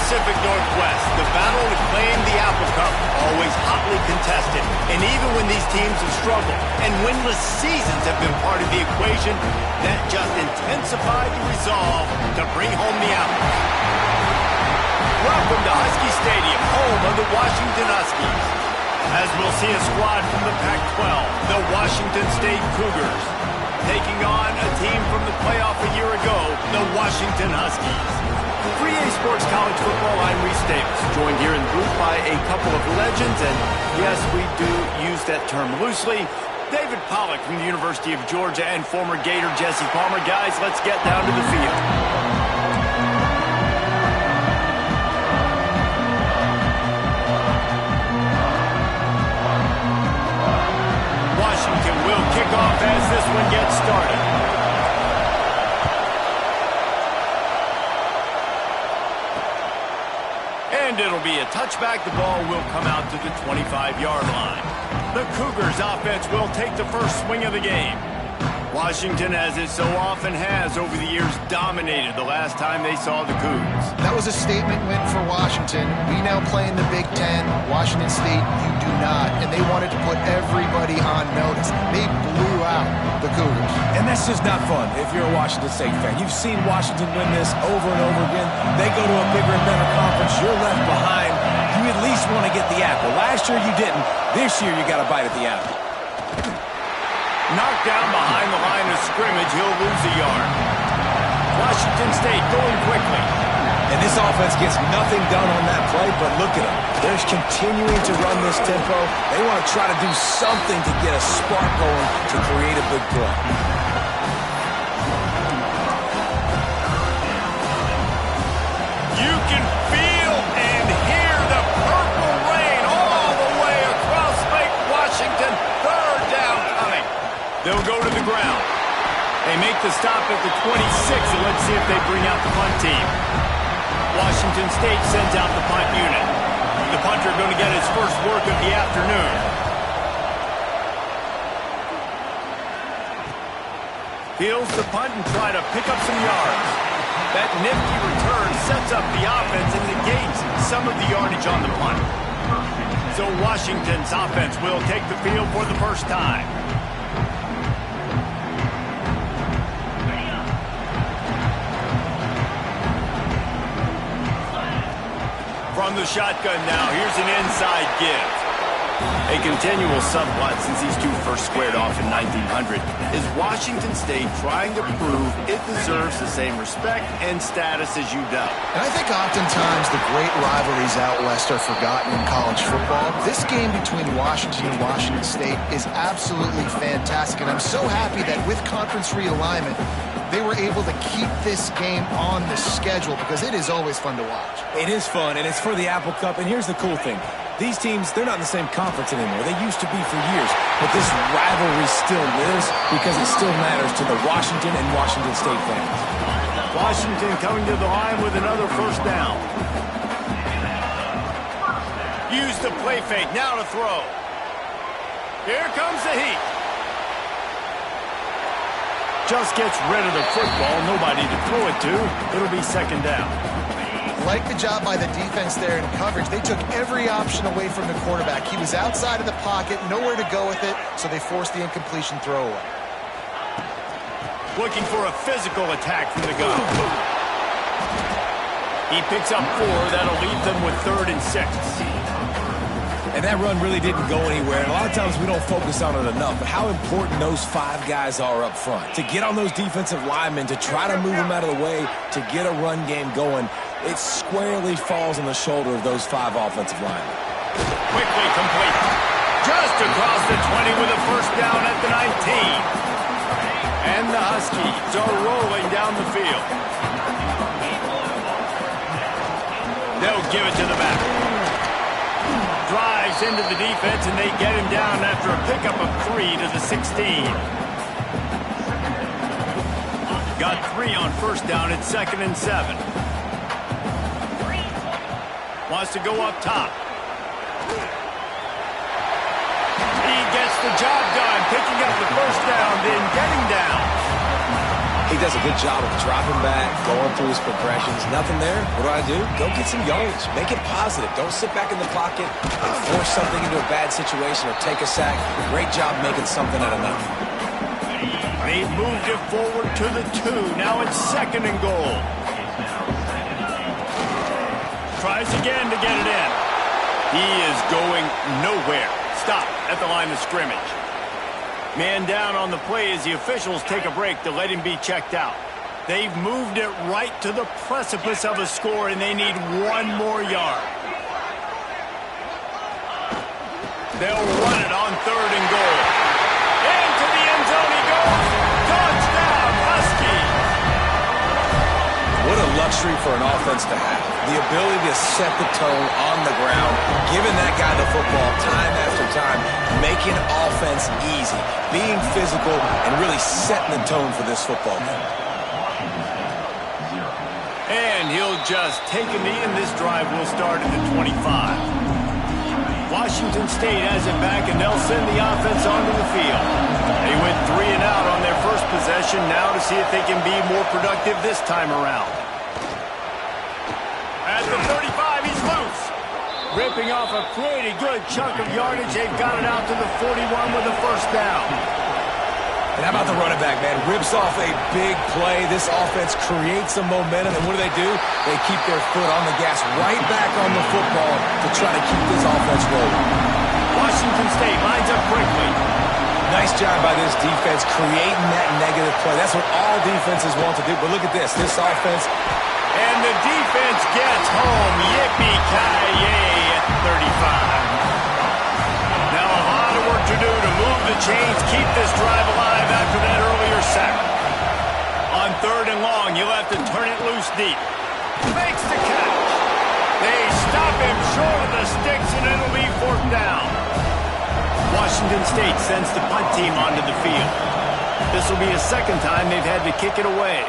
Pacific Northwest, the battle to claim the Apple Cup, always hotly contested. And even when these teams have struggled and winless seasons have been part of the equation, that just intensified the resolve to bring home the Apple. Welcome to Husky Stadium, home of the Washington Huskies. As we'll see a squad from the Pac-12, the Washington State Cougars, taking on a team from the playoff a year ago, the Washington Huskies. For EA Sports College Football, I'm Reese Davis, joined here in the booth by a couple of legends, and yes, we do use that term loosely. David Pollack from the University of Georgia and former Gator Jesse Palmer. Guys, let's get down to the field. Washington will kick off as this one gets started. And it'll be a touchback. The ball will come out to the 25-yard line. The Cougars offense will take the first swing of the game. Washington, as it so often has over the years, dominated the last time they saw the Cougs. That was a statement win for Washington. We now play in the Big Ten. Washington State, you do not. And they wanted to put everybody on notice. They blew out the Cougars. And that's just not fun if you're a Washington State fan. You've seen Washington win this over and over again. They go to a bigger and better conference. You're left behind. You at least want to get the apple. Last year you didn't. This year you got to bite at the apple. Knocked down behind the line of scrimmage, he'll lose a yard. Washington State going quickly. And this offense gets nothing done on that play, but look at them. They're continuing to run this tempo. They want to try to do something to get a spark going to create a big play. You can feel and hear the purple rain all the way across Lake Washington. Third down coming. They'll go to the ground. They make the stop at the 26, and let's see if they bring out the punt team. Washington State sends out the punt unit. The punter going to get his first work of the afternoon. Fields the punt and try to pick up some yards. That nifty return sets up the offense and negates some of the yardage on the punt. So Washington's offense will take the field for the first time. From the shotgun now, here's an inside give. A continual subplot since these two first squared off in 1900 is Washington State trying to prove it deserves the same respect and status as UW. And I think oftentimes the great rivalries out west are forgotten in college football. This game between Washington and Washington State is absolutely fantastic, and I'm so happy that with conference realignment, they were able to keep this game on the schedule because it is always fun to watch. It is fun, and it's for the Apple Cup, and here's the cool thing. These teams, they're not in the same conference anymore. They used to be for years, but this rivalry still lives because it still matters to the Washington and Washington State fans. Washington coming to the line with another first down. Use the play fake, now to throw. Here comes the heat. Just gets rid of the football, nobody to throw it to. It'll be second down. Like the job by the defense there in coverage. They took every option away from the quarterback. He was outside of the pocket, nowhere to go with it, so they forced the incompletion throwaway. Looking for a physical attack from the gun. He picks up 4. That'll leave them with 3rd and 6. And that run really didn't go anywhere. And a lot of times we don't focus on it enough, but how important those 5 guys are up front. To get on those defensive linemen, to try to move them out of the way, to get a run game going, it squarely falls on the shoulder of those 5 offensive linemen. Quickly complete. Just across the 20 with a first down at the 19. And the Huskies are rolling down the field. They'll give it to the back. Drives into the defense, and they get him down after a pickup of 3 to the 16. Got 3 on first down at 2nd and 7. Wants to go up top. He gets the job done, picking up the first down, then getting down. He does a good job of dropping back, going through his progressions. Nothing there. What do? Go get some yardage. Make it positive. Don't sit back in the pocket and force something into a bad situation or take a sack. Great job making something out of nothing. They've moved it forward to the 2. Now it's 2nd and goal. Tries again to get it in. He is going nowhere. Stop at the line of scrimmage. Man down on the play as the officials take a break to let him be checked out. They've moved it right to the precipice of a score, and they need 1 more yard. They'll run it on 3rd and goal. Into the end zone he goes. Touchdown, Husky. What a luxury for an offense to have. The ability to set the tone on the ground, giving that guy the football time after time, making offense easy, being physical, and really setting the tone for this football game. And he'll just take a knee, and this drive will start at the 25. Washington State has it back, and they'll send the offense onto the field. They went 3 and out on their first possession, now to see if they can be more productive this time around. At the 35, he's loose. Ripping off a pretty good chunk of yardage. They've got it out to the 41 with a first down. And how about the running back, man? Rips off a big play. This offense creates some momentum, and what do? They keep their foot on the gas, right back on the football to try to keep this offense rolling. Washington State lines up quickly. Nice job by this defense creating that negative play. That's what all defenses want to do. But look at this. This offense. And the defense gets home. Yippee-ki-yay at 35. Now a lot of work to do to move the chains, keep this drive alive after that earlier sack. On 3rd and long, you'll have to turn it loose deep. Makes the catch. They stop him short of the sticks, and it'll be 4th down. Washington State sends the punt team onto the field. This will be the 2nd time they've had to kick it away.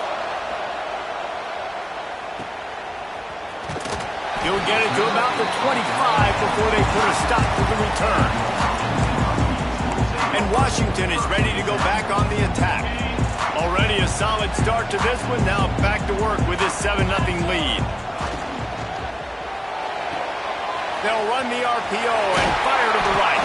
He'll get it to about the 25 before they put a stop to the return. And Washington is ready to go back on the attack. Already a solid start to this one. Now back to work with this 7-0 lead. They'll run the RPO and fire to the right.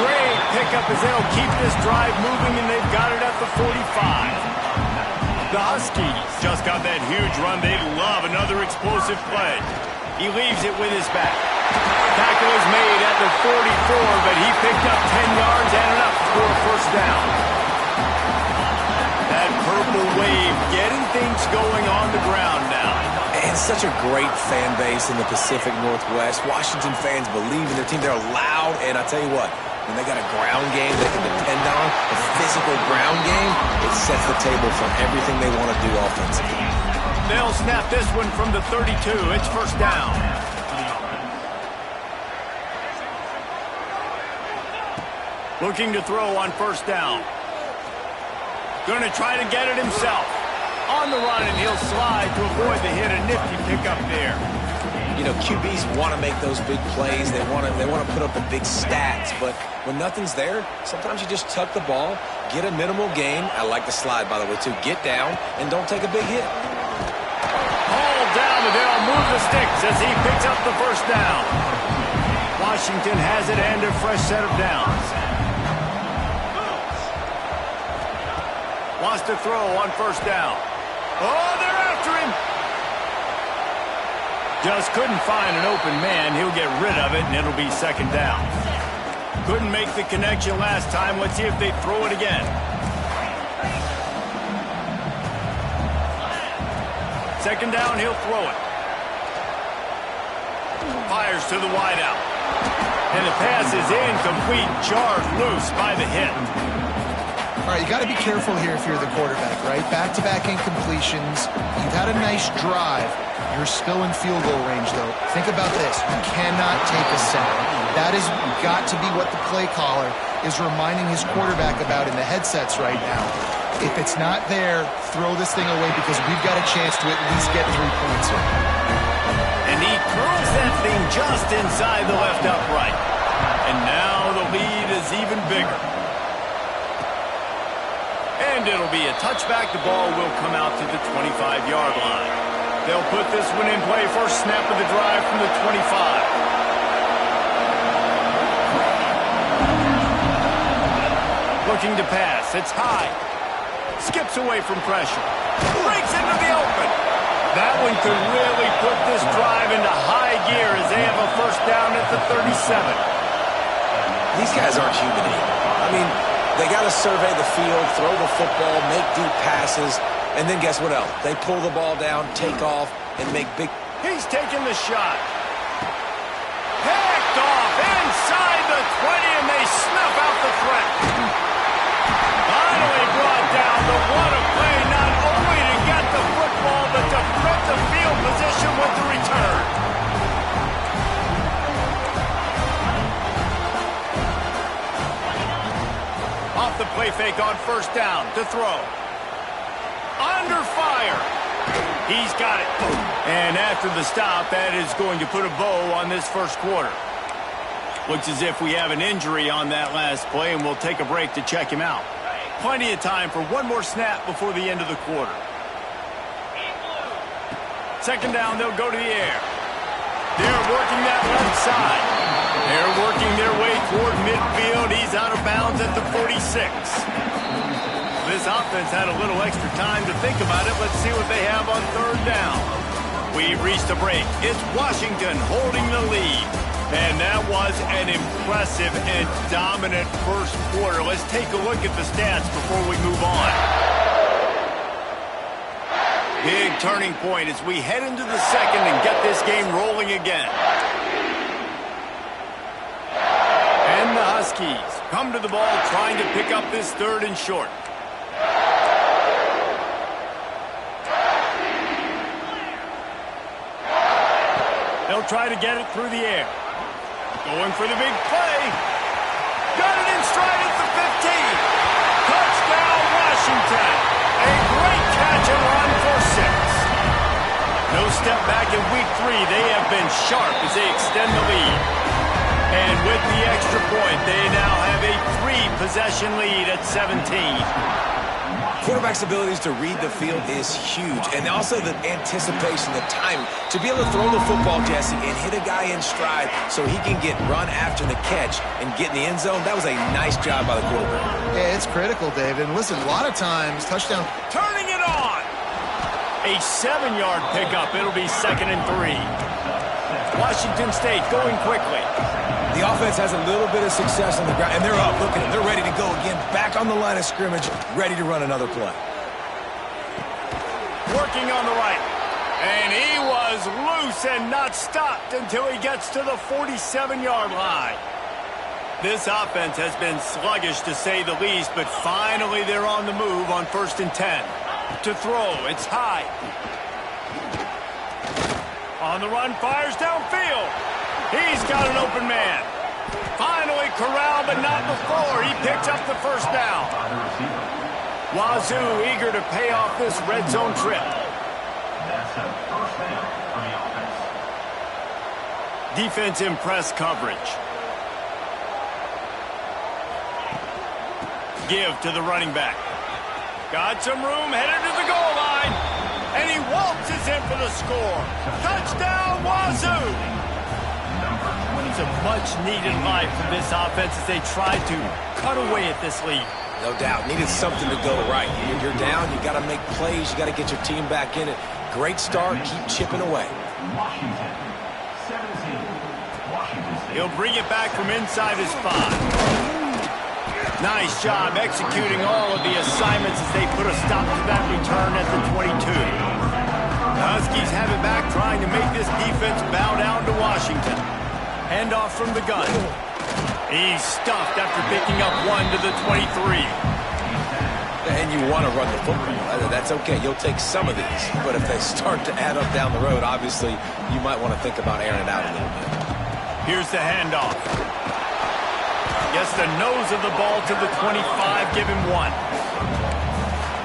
Great pickup as they'll keep this drive moving, and they've got it at the 45. The Huskies just got that huge run. They love another explosive play. He leaves it with his back. Tackle is made at the 44, but he picked up 10 yards and enough for a first down. That purple wave getting things going on the ground now. And such a great fan base in the Pacific Northwest. Washington fans believe in their team. They're loud, and I tell you what, when they got a ground game they can depend on, a physical ground game, it sets the table for everything they want to do offensively. They'll snap this one from the 32. It's first down. Looking to throw on first down. Going to try to get it himself. On the run, and he'll slide to avoid the hit. A nifty pickup there. You know, QBs want to make those big plays. They want to put up the big stats. But when nothing's there, sometimes you just tuck the ball, get a minimal gain. I like the slide, by the way, too. Get down and don't take a big hit. Hauled down, but they'll move the sticks as he picks up the first down. Washington has it and a fresh set of downs. Wants to throw on first down. Oh, they're after him. Just couldn't find an open man. He'll get rid of it, and it'll be second down. Couldn't make the connection last time. Let's see if they throw it again. Second down, he'll throw it. Fires to the wideout. And the pass is incomplete, jarred loose by the hit. All right, you got to be careful here if you're the quarterback, right? Back-to-back incompletions. You've had a nice drive. You're still in field goal range, though. Think about this. You cannot take a sack. That has got to be what the play caller is reminding his quarterback about in the headsets right now. If it's not there, throw this thing away because we've got a chance to at least get 3 points here. And he curls that thing just inside the left upright. And now the lead is even bigger. And it'll be a touchback. The ball will come out to the 25-yard line. They'll put this one in play. First snap of the drive from the 25. Looking to pass. It's high. Skips away from pressure. Breaks into the open. That one could really put this drive into high gear as they have a first down at the 37. These guys aren't human anymore. I mean, they got to survey the field, throw the football, make deep passes, and then guess what else? They pull the ball down, take off, and make big... He's taking the shot. Picked off inside the 20, and they snuff out the threat. Finally brought down. The what a play, not only to get the football, but to flip the field position with the return. Off the play fake on first down to throw. Under fire. He's got it. And after the stop, that is going to put a bow on this first quarter. Looks as if we have an injury on that last play, and we'll take a break to check him out. Plenty of time for one more snap before the end of the quarter. Second down, they'll go to the air. They're working that left side. They're working their way toward midfield. He's out of bounds at the 46. This offense had a little extra time to think about it. Let's see what they have on third down. We've reached a break. It's Washington holding the lead. And that was an impressive and dominant first quarter. Let's take a look at the stats before we move on. Big turning point as we head into the second and get this game rolling again. And the Huskies come to the ball trying to pick up this third and short. They'll try to get it through the air. Going for the big play. Got it in stride at the 15. Touchdown, Washington. A great catch and run for 6. No step back in week 3. They have been sharp as they extend the lead. And with the extra point, they now have a 3-possession lead at 17. Quarterback's abilities to read the field is huge, and also the anticipation, the time to be able to throw the football, Jesse, and hit a guy in stride so he can get run after the catch and get in the end zone. That was a nice job by the quarterback. Yeah, it's critical, David. And listen, a lot of times, touchdown. Turning it on. A 7-yard pickup. It'll be 2nd and 3. Washington State going quickly. The offense has a little bit of success on the ground, and they're up. Look at them. They're ready to go again. Back on the line of scrimmage, ready to run another play. Working on the right. And he was loose and not stopped until he gets to the 47-yard line. This offense has been sluggish, to say the least, but finally they're on the move on 1st and 10. To throw, it's high. On the run, fires downfield. He's got an open man. Finally corralled, but not before. He picks up the first down. Wazoo eager to pay off this red zone trip. Defense in press coverage. Give to the running back. Got some room, headed to the goal line. And he waltzes in for the score. Touchdown, Wazoo! It's a much-needed life for this offense as they try to cut away at this lead. No doubt. Needed something to go right. You're down. You got to make plays. You got to get your team back in it. Great start. Keep chipping away. He'll bring it back from inside his 5. Nice job executing all of the assignments as they put a stop to that return at the 22. The Huskies have it back, trying to make this defense bow down to Washington. Handoff from the gun. He's stuffed after picking up 1 to the 23. And you want to run the football. That's okay. You'll take some of these. But if they start to add up down the road, obviously, you might want to think about airing it out a little bit. Here's the handoff. Gets the nose of the ball to the 25, give him 1.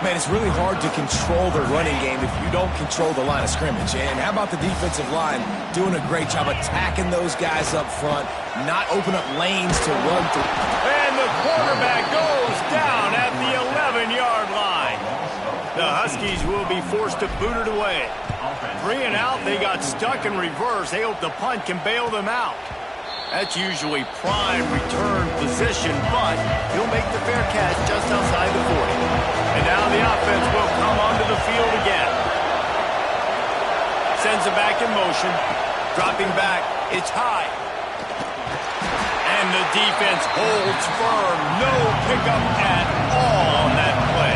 Man, it's really hard to control the running game if you don't control the line of scrimmage. And how about the defensive line doing a great job attacking those guys up front, not open up lanes to run through. And the quarterback goes down at the 11-yard The Huskies will be forced to boot it away. 3 and out, they got stuck in reverse. They hope the punt can bail them out. That's usually prime return position, but he'll make the fair catch just outside the 40. And now the offense will come onto the field again. Sends it back in motion. Dropping back, it's high. And the defense holds firm. No pickup at all on that play.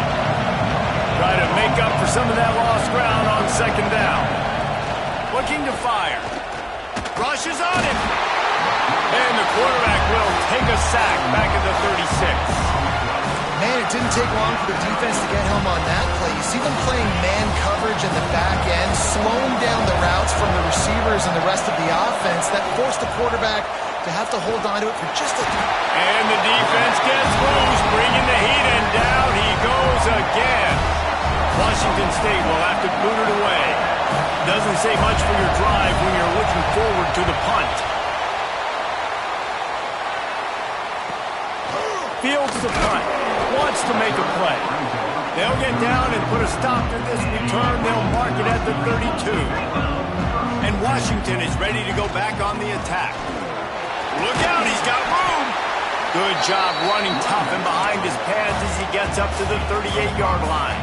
Try to make up for some of that lost ground on second down. Looking to fire. Rushes on him. And the quarterback will take a sack back at the 36. Man, it didn't take long for the defense to get home on that play. You see them playing man coverage in the back end, slowing down the routes from the receivers and the rest of the offense. That forced the quarterback to have to hold on to it for just a... And the defense gets loose, bringing the heat, and down he goes again. Washington State will have to boot it away. Doesn't say much for your drive when you're looking forward to the punt. Fields the punt. Wants to make a play. They'll get down and put a stop to this return. They'll mark it at the 32. And Washington is ready to go back on the attack. Look out, he's got room. Good job running tough and behind his pads as he gets up to the 38-yard line.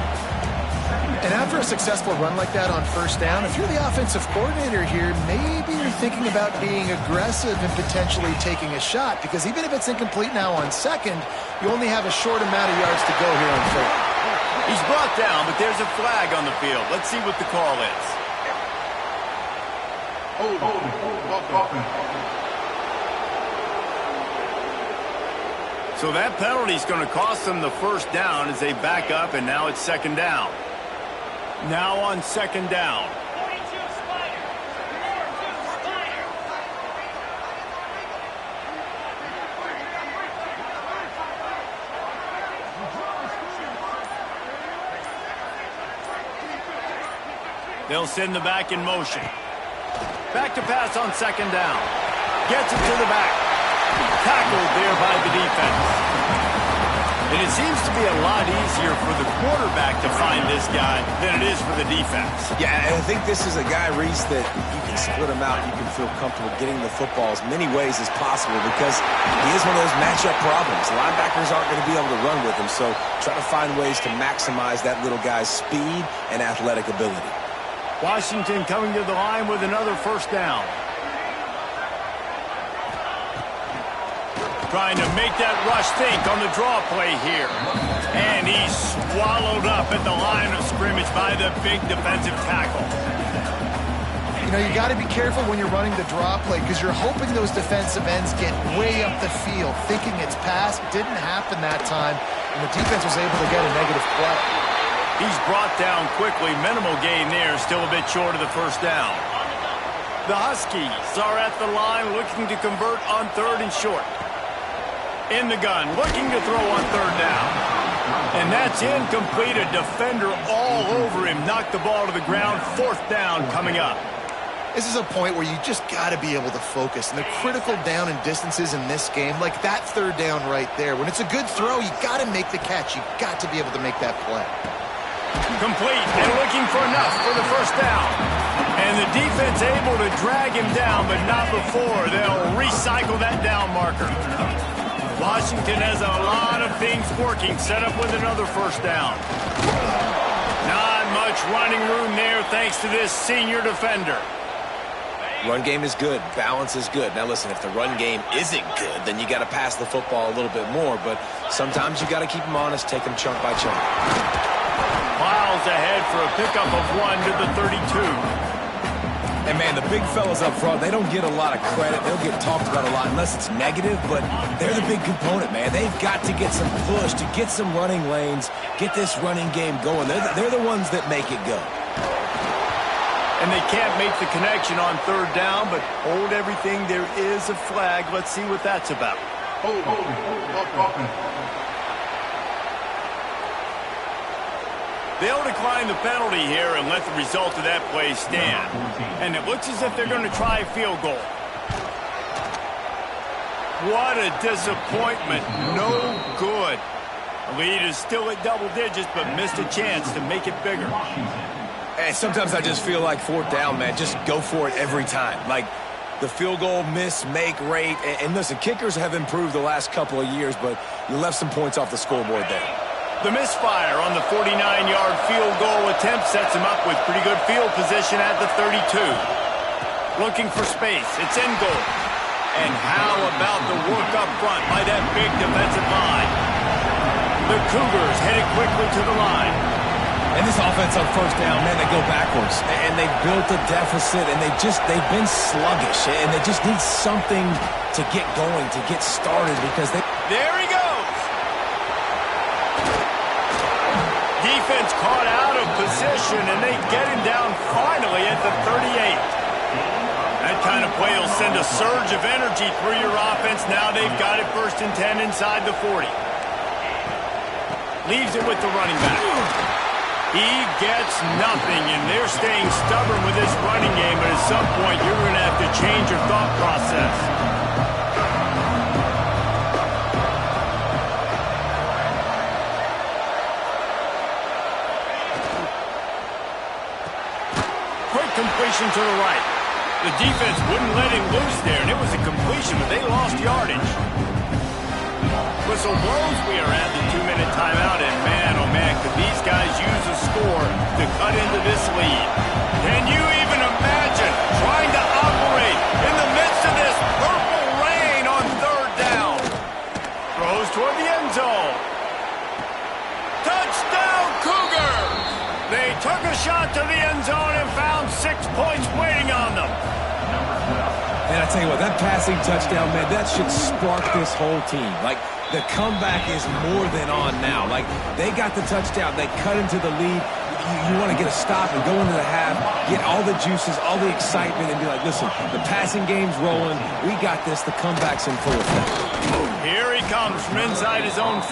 And after a successful run like that on first down, if you're the offensive coordinator here, maybe you're thinking about being aggressive and potentially taking a shot, because even if it's incomplete now on second, you only have a short amount of yards to go here on third. He's brought down, but there's a flag on the field. Let's see what the call is. So that penalty is going to cost them the first down as they back up, and now it's second down. Now on second down. They'll send the back in motion. Back to pass on second down. Gets it to the back. Tackled there by the defense. And it seems to be a lot easier for the quarterback to find this guy than it is for the defense. Yeah, and I think this is a guy, Reese, that you can split him out. You can feel comfortable getting the football as many ways as possible because he is one of those matchup problems. Linebackers aren't going to be able to run with him, so try to find ways to maximize that little guy's speed and athletic ability. Washington coming to the line with another first down. Trying to make that rush think on the draw play here. And he's swallowed up at the line of scrimmage by the big defensive tackle. You know, you got to be careful when you're running the draw play because you're hoping those defensive ends get way up the field, thinking it's pass. Didn't happen that time, and the defense was able to get a negative play. He's brought down quickly. Minimal gain there, still a bit short of the first down. The Huskies are at the line looking to convert on third and short. In the gun, looking to throw on third down. And that's incomplete. A defender all over him. Knocked the ball to the ground. Fourth down coming up. This is a point where you just got to be able to focus. And the critical down and distances in this game, like that third down right there. When it's a good throw, you got to make the catch. You got to be able to make that play. Complete and looking for enough for the first down. And the defense able to drag him down, but not before. They'll recycle that down marker. Washington has a lot of things working, set up with another first down. Not much running room there thanks to this senior defender. Run game is good. Balance is good. Now listen, if the run game isn't good, then you got to pass the football a little bit more. But sometimes you got to keep them honest, take them chunk by chunk. Miles ahead for a pickup of 1 to the 32. And, man, the big fellas up front, they don't get a lot of credit. They'll get talked about a lot unless it's negative, but they're the big component, man. They've got to get some push, to get some running lanes, get this running game going. They're the ones that make it go. And they can't make the connection on third down, but hold everything. There is a flag. Let's see what that's about. They'll decline the penalty here and let the result of that play stand. And it looks as if they're going to try a field goal. What a disappointment. No good. The lead is still at double digits, but missed a chance to make it bigger. And sometimes I just feel like fourth down, man. Just go for it every time. Like the field goal miss-make rate. And listen, kickers have improved the last couple of years, but you left some points off the scoreboard there. The misfire on the 49-yard field goal attempt sets him up with pretty good field position at the 32. Looking for space. It's in goal. And how about the work up front by that big defensive line? The Cougars headed quickly to the line. And this offense on first down, man, they go backwards. And they built a deficit, and they've been sluggish. And they just need something to get going, to get started, because they... There he goes! Defense caught out of position, and they get him down finally at the 38. That kind of play will send a surge of energy through your offense. Now they've got it 1st and 10 inside the 40. Leaves it with the running back. He gets nothing, and they're staying stubborn with this running game, but at some point you're going to have to change your thought process. Quick completion to the right. The defense wouldn't let him loose there, and it was a completion, but they lost yardage. Whistle blows, we are at the 2-minute timeout, and man, oh man, could these guys use a score to cut into this lead. Can you even imagine trying to operate in the midst of this purple rain on 3rd down? Throws toward the end zone. Touchdown, Cougars! They took a shot to the end zone and found 6 points waiting on them. And I tell you what, that passing touchdown, man, that should spark this whole team. Like, the comeback is more than on now. Like, they got the touchdown. They cut into the lead. You want to get a stop and go into the half, get all the juices, all the excitement, and be like, listen, the passing game's rolling. We got this. The comeback's in full effect. Here he comes from inside his own 5.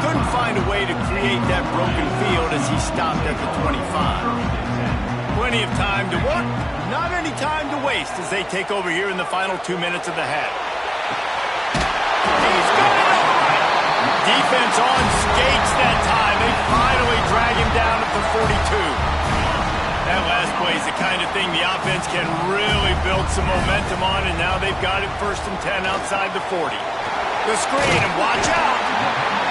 Couldn't find a way to create that broken field as he stopped at the 25. Plenty of time to work, not any time to waste as they take over here in the final 2 minutes of the half. He's got it all right. Defense on skates that time. They finally drag him down at the 42. That last play is the kind of thing the offense can really build some momentum on, and now they've got it 1st and 10 outside the 40. The screen, and watch out.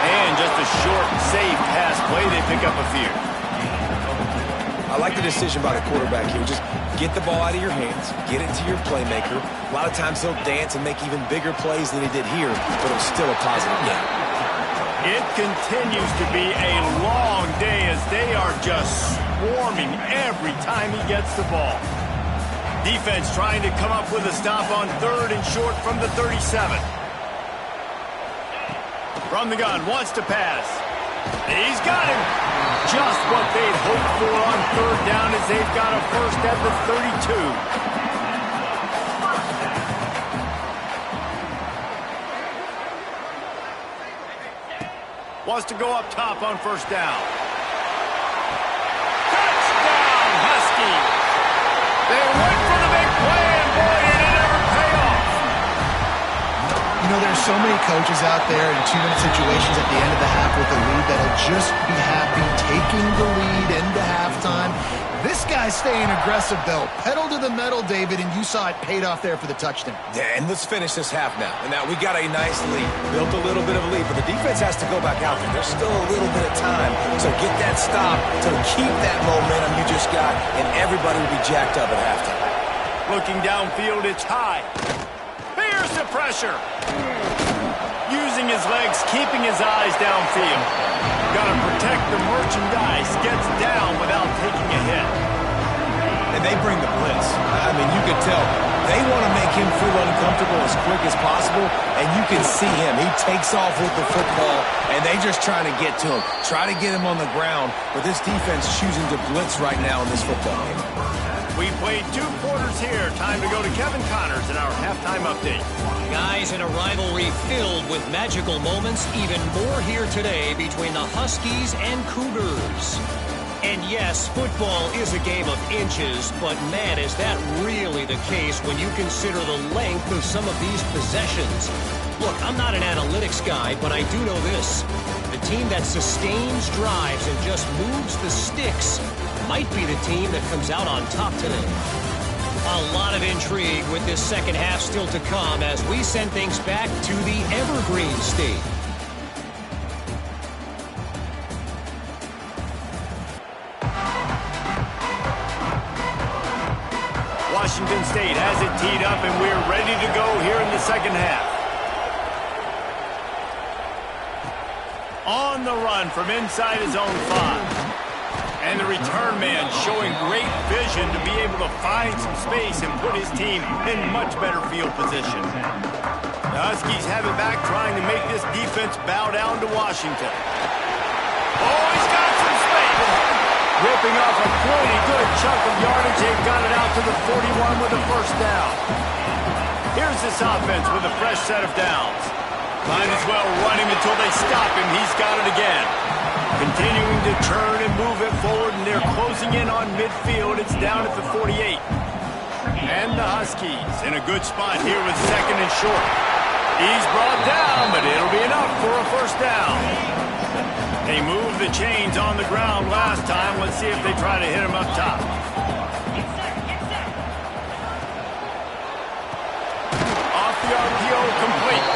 And just a short, safe pass play. They pick up a few. I like the decision by the quarterback here. Just get the ball out of your hands, get it to your playmaker. A lot of times he'll dance and make even bigger plays than he did here, but it was still a positive game. It continues to be a long day as they are just swarming every time he gets the ball. Defense trying to come up with a stop on 3rd and short from the 37. From the gun, wants to pass. He's got him. Just what they'd hoped for on 3rd down as they've got a 1st at the 32. Wants to go up top on 1st down. Touchdown, Huskies! They went for the big play, and boy, did it ever pay off! You know, there's so many coaches out there in 2-minute situations at the end of the half with a lead that'll just be happy taking the lead into halftime. This guy's staying aggressive, though. Pedal to the metal, David, and you saw it paid off there for the touchdown. Yeah, and let's finish this half now. And now we got a nice lead. Built a little bit of a lead, but the defense has to go back out there. There's still a little bit of time. So get that stop to keep that momentum you just got, and everybody will be jacked up at halftime. Looking downfield, it's high. Here's the pressure. Using his legs, keeping his eyes downfield. Got to protect the merchandise. Gets down without taking a hit. And they bring the blitz. I mean, you could tell they want to make him feel uncomfortable as quick as possible, and you can see him. He takes off with the football, and they just trying to get to him, try to get him on the ground, but this defense choosing to blitz right now in this football game. We played 2 quarters here. Time to go to Kevin Connors in our halftime update. Guys, in a rivalry filled with magical moments, even more here today between the Huskies and Cougars. And yes, football is a game of inches, but man, is that really the case when you consider the length of some of these possessions. Look, I'm not an analytics guy, but I do know this. The team that sustains drives and just moves the sticks might be the team that comes out on top today. A lot of intrigue with this second half still to come as we send things back to the Evergreen State. Washington State has it teed up, and we're ready to go here in the second half. On the run from inside his own 5. And the return man showing great vision to be able to find some space and put his team in much better field position. The Huskies have it back, trying to make this defense bow down to Washington. Oh, he's got some space. Ripping off a pretty good chunk of yardage. They've got it out to the 41 with a first down. Here's this offense with a fresh set of downs. Might as well run him until they stop him. He's got it again. Continuing to turn and move it forward, and they're closing in on midfield. It's down at the 48. And the Huskies in a good spot here with second and short. He's brought down, but it'll be enough for a first down. They moved the chains on the ground last time. Let's see if they try to hit him up top. Off the RPO, complete.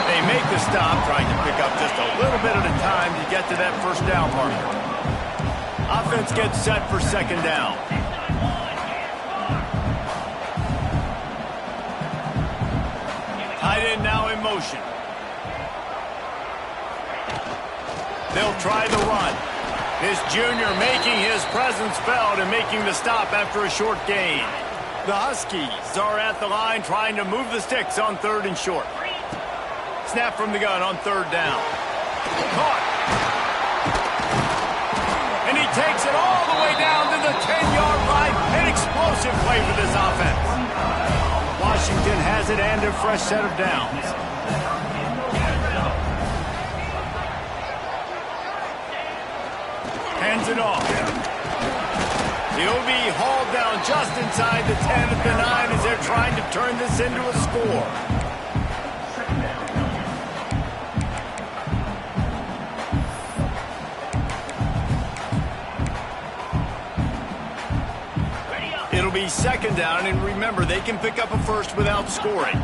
They make the stop, trying to pick up just a little bit at a time to get to that first down marker. Offense gets set for second down. Tight end now in motion. They'll try the run. This junior making his presence felt and making the stop after a short gain. The Huskies are at the line trying to move the sticks on third and short. Snap from the gun on third down. Caught. And he takes it all the way down to the 10-yard line. An explosive play for this offense. Washington has it and a fresh set of downs. Hands it off. He'll be hauled down just inside the 10 at the 9 as they're trying to turn this into a score. It'll be second down, and remember, they can pick up a first without scoring.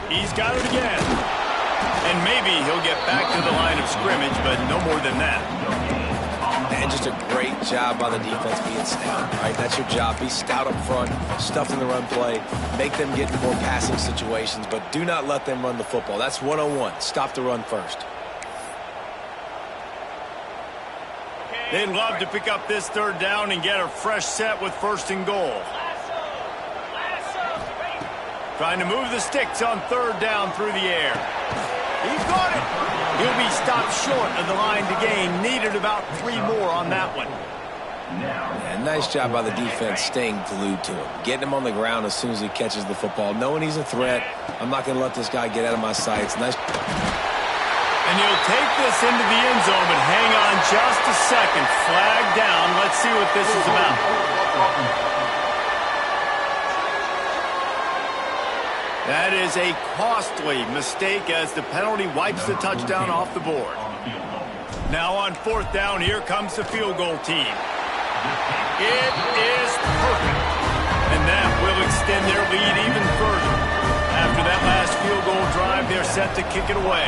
He's got it again. And maybe he'll get back to the line of scrimmage, but no more than that. And just a great job by the defense being stout, right? That's your job. Be stout up front, stuff in the run play, make them get into more passing situations, but do not let them run the football. That's 101. Stop the run first. They'd love to pick up this third down and get a fresh set with first and goal. Trying to move the sticks on third down through the air. He's got it. He'll be stopped short of the line to gain. Needed about 3 more on that one. Yeah, nice job by the defense staying glued to him. Getting him on the ground as soon as he catches the football. Knowing he's a threat. I'm not going to let this guy get out of my sights. Nice. And he'll take this into the end zone, but hang on just a second. Flag down. Let's see what this is about. That is a costly mistake as the penalty wipes the touchdown off the board. Now on fourth down, here comes the field goal team. It is perfect. And that will extend their lead even further. After that last field goal drive, they're set to kick it away.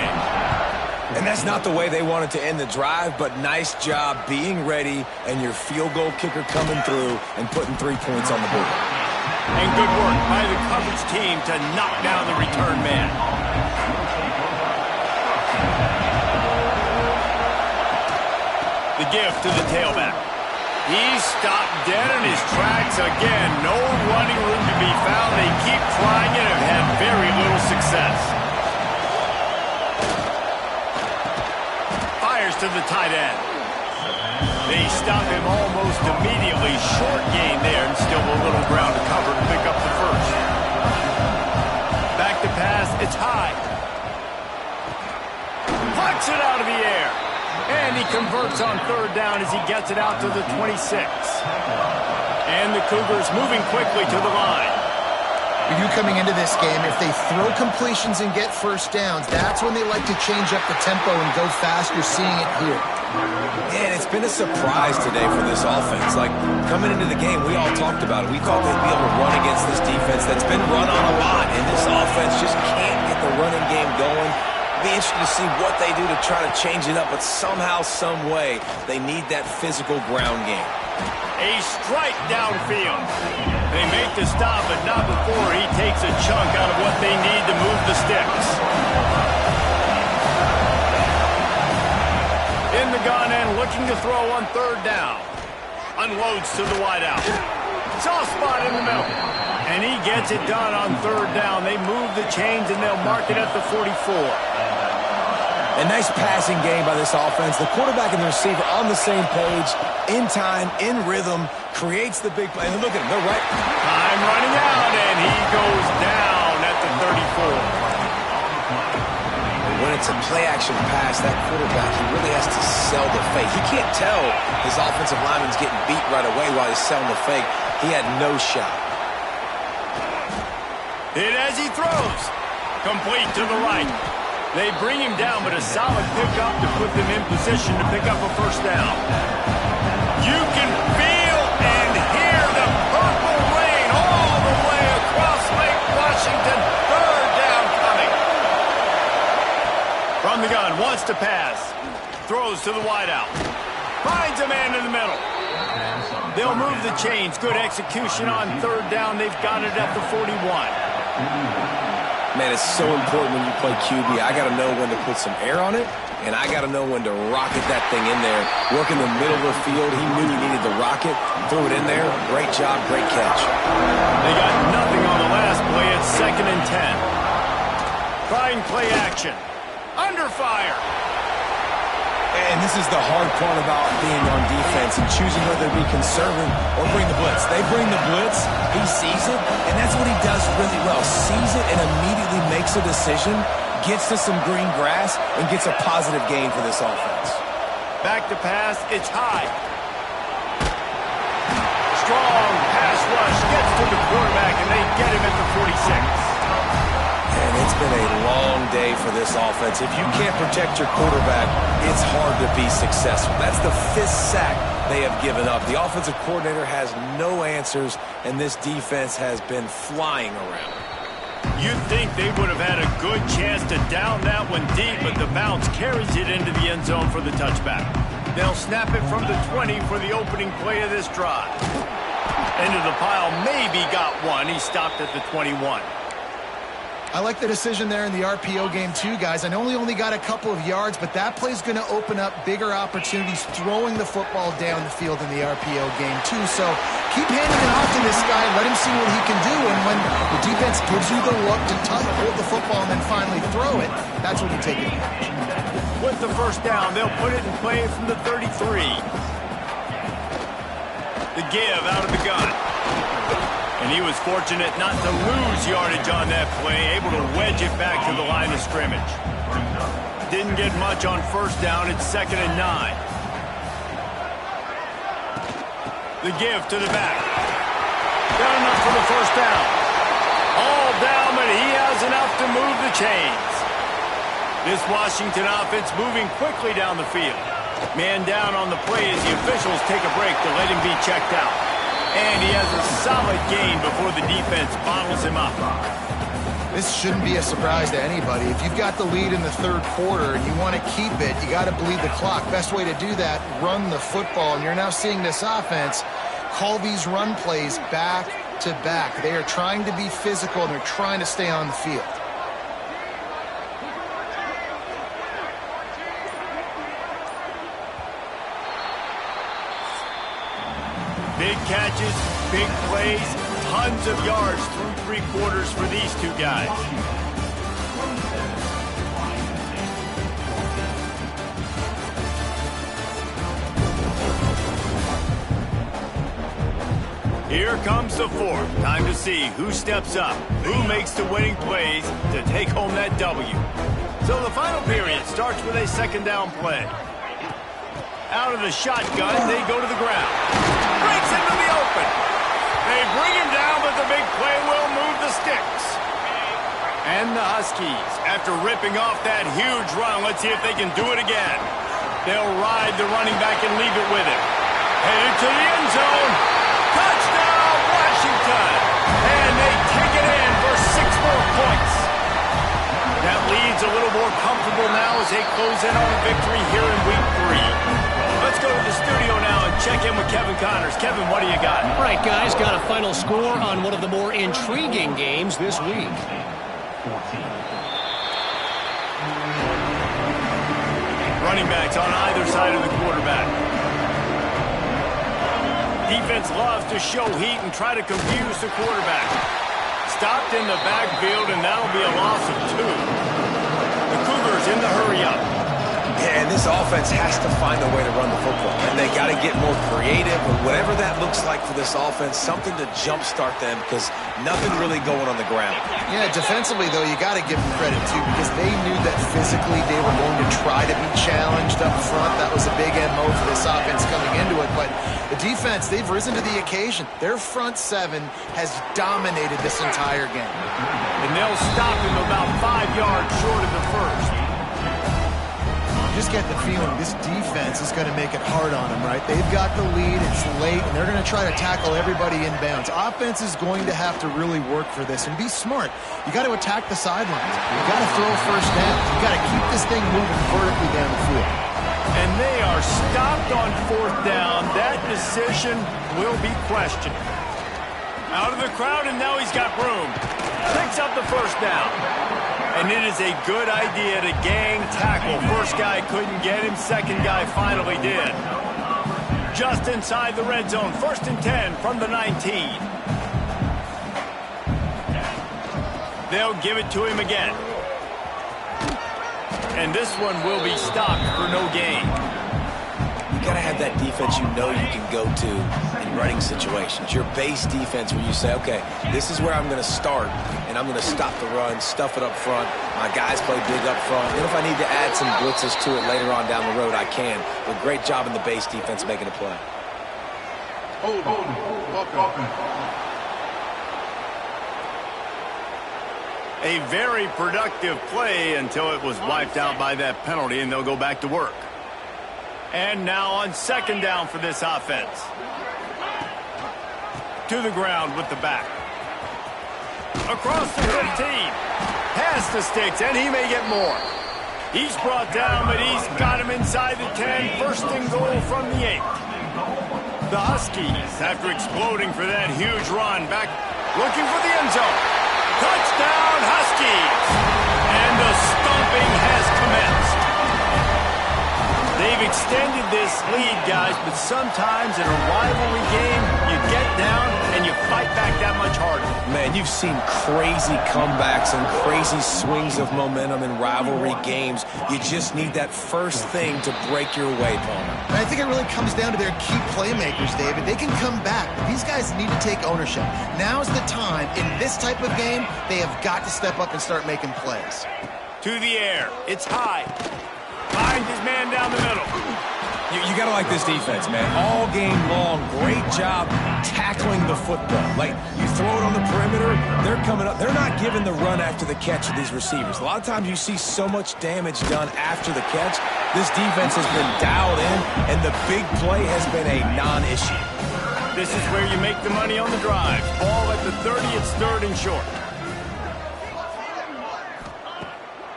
And that's not the way they wanted to end the drive, but nice job being ready and your field goal kicker coming through and putting 3 points on the board. And good work by the coverage team to knock down the return man. The gift to the tailback. He's stopped dead in his tracks again. No running room to be found. They keep trying it and have very little success. Fires to the tight end. They stop him almost immediately. Short gain there and still a little ground to cover to pick up the first. Back to pass. It's high. Plucks it out of the air. And he converts on third down as he gets it out to the 26. And the Cougars moving quickly to the line. You coming into this game, if they throw completions and get first downs, that's when they like to change up the tempo and go fast. You're seeing it here. And it's been a surprise today for this offense. Like, coming into the game, we all talked about it. We thought they'd be able to run against this defense that's been run on a lot, and this offense just can't get the running game going. Be interested to see what they do to try to change it up, but somehow, some way, they need that physical ground game. A strike downfield. They make the stop, but not before he takes a chunk out of what they need to move the sticks. In the gun and looking to throw on third down. Unloads to the wideout. Soft spot in the middle. And he gets it done on third down. They move the chains and they'll mark it at the 44. A nice passing game by this offense. The quarterback and the receiver on the same page, in time, in rhythm, creates the big play. And look at him, they're right. Time running out, and he goes down at the 34. When it's a play-action pass, that quarterback, he really has to sell the fake. He can't tell his offensive lineman's getting beat right away while he's selling the fake. He had no shot. Hit as he throws. Complete to the right. They bring him down, but a solid pickup to put them in position to pick up a first down. You can feel and hear the purple rain all the way across Lake Washington. Third down coming. From the gun, wants to pass. Throws to the wideout. Finds a man in the middle. They'll move the chains. Good execution on third down. They've got it at the 41. Man, it's so important when you play QB. I got to know when to put some air on it, and I got to know when to rocket that thing in there. Work in the middle of the field. He knew he needed the rocket. Threw it in there. Great job, great catch. They got nothing on the last play. It's 2nd and 10. Trying play action. Under fire. And this is the hard part about being on defense and choosing whether to be conservative or bring the blitz. They bring the blitz, he sees it, and that's what he does really well. Sees it and immediately makes a decision, gets to some green grass, and gets a positive gain for this offense. Back to pass, it's high. Strong pass rush, gets to the quarterback, and they get him at the 46. And it's been a long day for this offense. If you can't protect your quarterback, it's hard to be successful. That's the 5th sack they have given up. The offensive coordinator has no answers, and this defense has been flying around. You'd think they would have had a good chance to down that one deep, but the bounce carries it into the end zone for the touchback. They'll snap it from the 20 for the opening play of this drive. Into the pile, maybe got one. He stopped at the 21. I like the decision there in the RPO game too, guys. I know he only got a couple of yards, but that play's going to open up bigger opportunities throwing the football down the field in the RPO game too. So keep handing it off to this guy. Let him see what he can do. And when the defense gives you the look to hold the football and then finally throw it, that's when you take advantage. With the first down, they'll put it in play from the 33. The give out of the gun. And he was fortunate not to lose yardage on that play, able to wedge it back to the line of scrimmage. Didn't get much on first down. It's 2nd and 9. The give to the back. Got enough for the first down. All down, but he has enough to move the chains. This Washington offense moving quickly down the field. Man down on the play as the officials take a break to let him be checked out. And he has a solid gain before the defense bottles him up. This shouldn't be a surprise to anybody. If you've got the lead in the third quarter and you want to keep it, you got to bleed the clock. Best way to do that, run the football. And you're now seeing this offense call these run plays back to back. They are trying to be physical and they're trying to stay on the field. Big catches, big plays, tons of yards through 3 quarters for these two guys. Here comes the 4th. Time to see who steps up, who makes the winning plays to take home that W. So the final period starts with a 2nd down play. Out of the shotgun, they go to the ground. Breaks into the open. They bring him down, but the big play will move the sticks. And the Huskies, after ripping off that huge run, let's see if they can do it again. They'll ride the running back and leave it with him. Headed to the end zone. Touchdown, Washington. And they take it in for 6 more points. That lead's a little more comfortable now as they close in on a victory here in Week 3. Let's go to the studio now and check in with Kevin Connors. Kevin, what do you got? All right, guys, got a final score on one of the more intriguing games this week. Running backs on either side of the quarterback. Defense loves to show heat and try to confuse the quarterback. Stopped in the backfield, and that'll be a loss of 2. The Cougars in the hurry-up. Yeah, and this offense has to find a way to run the football. And they got to get more creative, or whatever that looks like for this offense, something to jumpstart them, because nothing really going on the ground. Yeah, defensively, though, you got to give them credit, too, because they knew that physically they were going to try to be challenged up front. That was a big MO for this offense coming into it. But the defense, they've risen to the occasion. Their front 7 has dominated this entire game. And they'll stop him about 5 yards short of the first. Just get the feeling this defense is going to make it hard on them, right? They've got the lead, it's late, and they're going to try to tackle everybody in bounds. Offense is going to have to really work for this and be smart. You got to attack the sidelines. You got to throw first down. You got to keep this thing moving vertically down the field. And they are stopped on 4th down. That decision will be questioned. Out of the crowd, and now he's got room. Picks up the first down. And it is a good idea to gang tackle. First guy couldn't get him. Second guy finally did. Just inside the red zone. 1st and 10 from the 19. They'll give it to him again. And this one will be stopped for no gain. You got to have that defense you know you can go to in running situations. Your base defense where you say, okay, this is where I'm going to start, and I'm going to stop the run, stuff it up front. My guys play big up front. And if I need to add some blitzes to it later on down the road, I can. But great job in the base defense making a play. A very productive play until it was wiped out by that penalty, and they'll go back to work. And now on 2nd down for this offense. To the ground with the back. Across the 15. Past the sticks, and he may get more. He's brought down, but he's got him inside the 10. 1st and goal from the 8. The Huskies, after exploding for that huge run, back looking for the end zone. Touchdown, Huskies! And the stomping has commenced. They've extended this lead, guys, but sometimes in a rivalry game, you get down and you fight back that much harder. Man, you've seen crazy comebacks and crazy swings of momentum in rivalry games. You just need that first thing to break your way, Palmer. And I think it really comes down to their key playmakers, David. They can come back, but these guys need to take ownership. Now's the time. In this type of game, they have got to step up and start making plays. To the air. It's high. Finds his man down the middle. You got to like this defense, man. All game long, great job tackling the football. Like, you throw it on the perimeter, they're coming up. They're not giving the run after the catch of these receivers. A lot of times you see so much damage done after the catch. This defense has been dialed in, and the big play has been a non-issue. This is where you make the money on the drive. Ball at the 30, it's 3rd and short.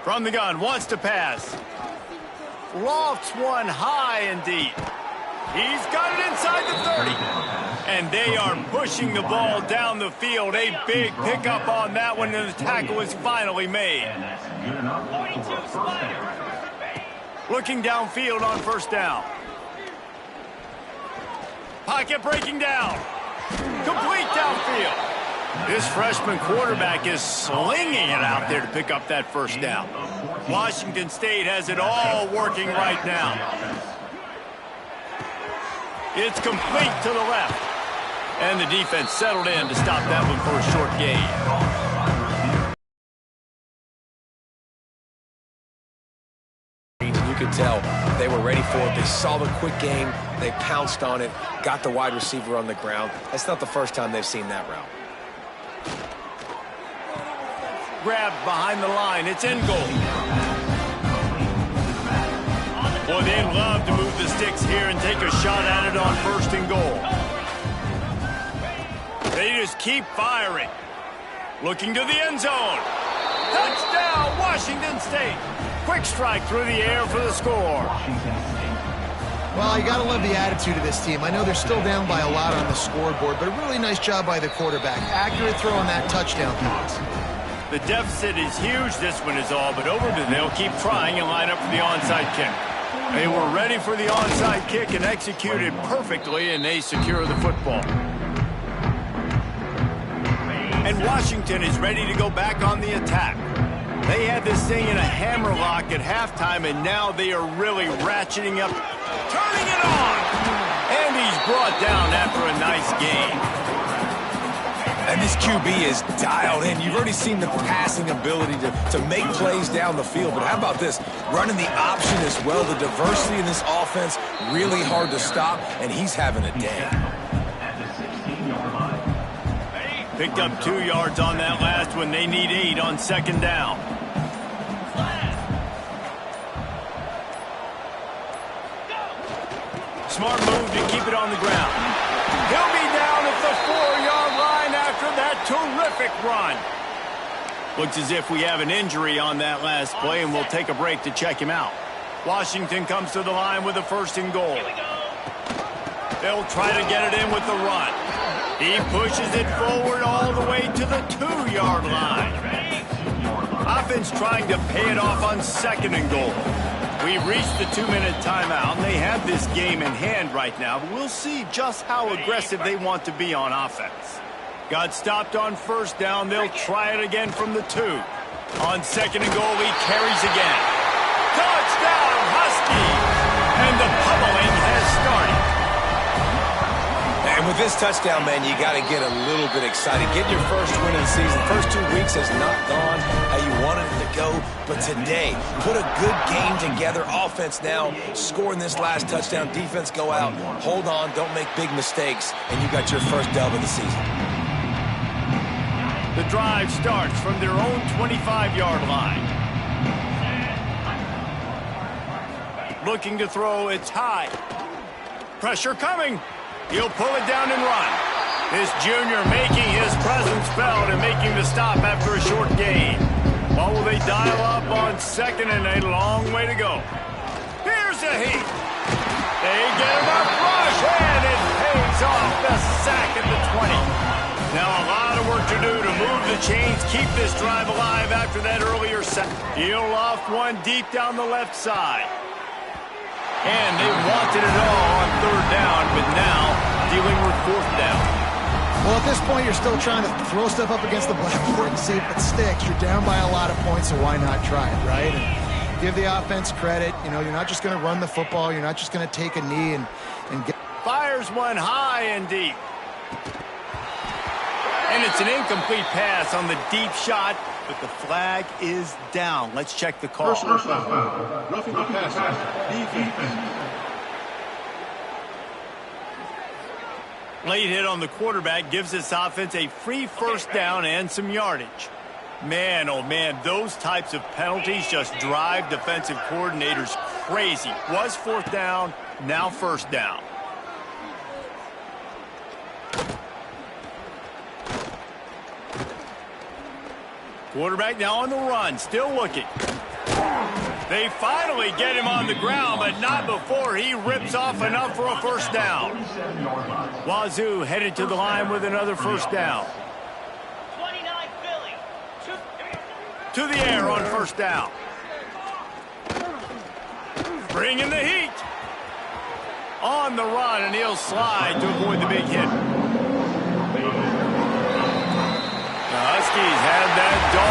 From the gun, wants to pass. Lofts one high and deep. He's got it inside the 30. And they are pushing the ball down the field. A big pickup on that one, and the tackle is finally made. Looking downfield on 1st down. Pocket breaking down. Complete downfield. This freshman quarterback is slinging it out there to pick up that 1st down. Washington State has it all working right now. It's complete to the left. And the defense settled in to stop that one for a short gain. You could tell they were ready for it. They saw the quick game. They pounced on it, got the wide receiver on the ground. That's not the first time they've seen that route. Grabbed behind the line. It's in goal. Boy, they love to move the sticks here and take a shot at it on 1st and goal. They just keep firing. Looking to the end zone. Touchdown, Washington State. Quick strike through the air for the score. Well, you got to love the attitude of this team. I know they're still down by a lot on the scoreboard, but a really nice job by the quarterback. Accurate throw on that touchdown pass. The deficit is huge, this one is all, but Overton, they'll keep trying and line up for the onside kick. They were ready for the onside kick and executed perfectly, and they secure the football. And Washington is ready to go back on the attack. They had this thing in a hammerlock at halftime, and now they are really ratcheting up, turning it on. And he's brought down after a nice game. And this QB is dialed in. You've already seen the passing ability to make plays down the field. But how about this? Running the option as well. The diversity in this offense, really hard to stop, and he's having a day. Picked up 2 yards on that last one. They need 8 on 2nd down. Smart move to keep it on the ground. He'll be down at the 4-yard line after that terrific run. Looks as if we have an injury on that last play, and we'll take a break to check him out. Washington comes to the line with a 1st and goal. They'll try to get it in with the run. He pushes it forward all the way to the 2-yard line. Offense trying to pay it off on 2nd and goal. We've reached the 2-minute timeout, and they have this game in hand right now, but we'll see just how aggressive they want to be on offense. Got stopped on 1st down. They'll try it again from the 2. On 2nd and goal, he carries again. Touchdown, Huskies! And the pummeling has started. And with this touchdown, man, you got to get a little bit excited. Getting your first win of the season. First 2 weeks has not gone how you wanted it to go. But today, put a good game together. Offense now scoring this last touchdown. Defense go out. Hold on. Don't make big mistakes. And you got your first dub of the season. The drive starts from their own 25-yard line. Looking to throw. It's high. Pressure coming. He'll pull it down and run. This junior making his presence felt and making the stop after a short gain. What will they dial up on 2nd and a long way to go? Here's a heat. They get him up rush, and it pays off the sack at the 20. Now a lot of work to do to move the chains, keep this drive alive after that earlier sack. He'll loft one deep down the left side. And they wanted it all on 3rd down, but now dealing with 4th down. Well, at this point, you're still trying to throw stuff up against the blackboard and see if it sticks. You're down by a lot of points, so why not try it, right? And give the offense credit. You know, you're not just going to run the football. You're not just going to take a knee and get... Fires one high and deep. And it's an incomplete pass on the deep shot, but the flag is down. Let's check the call. Personal foul. Roughing the passer. Defense. Late hit on the quarterback gives this offense a free 1st down and some yardage. Man, oh man, those types of penalties just drive defensive coordinators crazy. Was 4th down, now 1st down. Quarterback now on the run, still looking. They finally get him on the ground, but not before he rips off enough for a 1st down. Wazoo headed to the line with another 1st down. To the air on 1st down. Bringing the heat. On the run, and he'll slide to avoid the big hit. The Huskies had that dog